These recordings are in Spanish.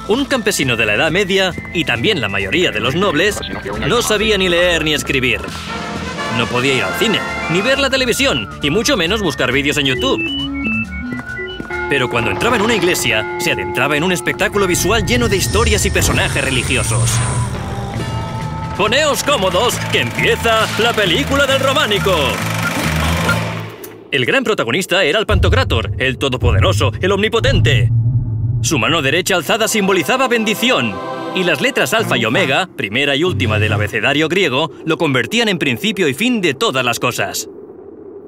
Un campesino de la Edad Media, y también la mayoría de los nobles, no sabía ni leer ni escribir. No podía ir al cine, ni ver la televisión, y mucho menos buscar vídeos en YouTube. Pero cuando entraba en una iglesia, se adentraba en un espectáculo visual lleno de historias y personajes religiosos. ¡Poneos cómodos, que empieza la película del románico! El gran protagonista era el Pantocrátor, el todopoderoso, el omnipotente. Su mano derecha alzada simbolizaba bendición, y las letras alfa y omega, primera y última del abecedario griego, lo convertían en principio y fin de todas las cosas.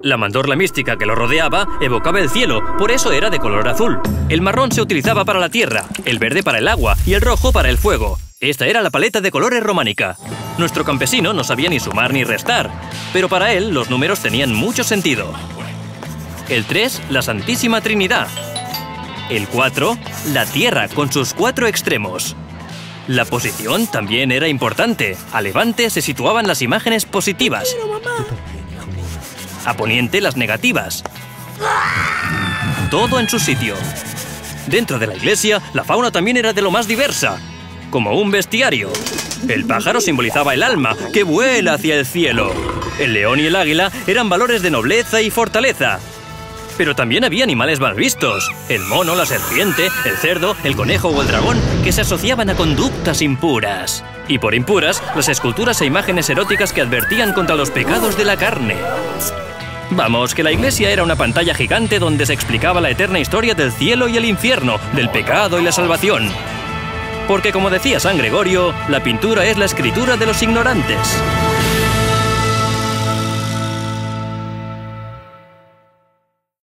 La mandorla mística que lo rodeaba evocaba el cielo, por eso era de color azul. El marrón se utilizaba para la tierra, el verde para el agua y el rojo para el fuego. Esta era la paleta de colores románica. Nuestro campesino no sabía ni sumar ni restar, pero para él los números tenían mucho sentido. El 3, la Santísima Trinidad. El 4, la Tierra con sus 4 extremos. La posición también era importante. A levante se situaban las imágenes positivas. A poniente las negativas. Todo en su sitio. Dentro de la iglesia, la fauna también era de lo más diversa. Como un bestiario. El pájaro simbolizaba el alma, que vuela hacia el cielo. El león y el águila eran valores de nobleza y fortaleza. Pero también había animales mal vistos. El mono, la serpiente, el cerdo, el conejo o el dragón, que se asociaban a conductas impuras. Y por impuras, las esculturas e imágenes eróticas que advertían contra los pecados de la carne. Vamos, que la iglesia era una pantalla gigante donde se explicaba la eterna historia del cielo y el infierno, del pecado y la salvación. Porque como decía San Gregorio, la pintura es la escritura de los ignorantes.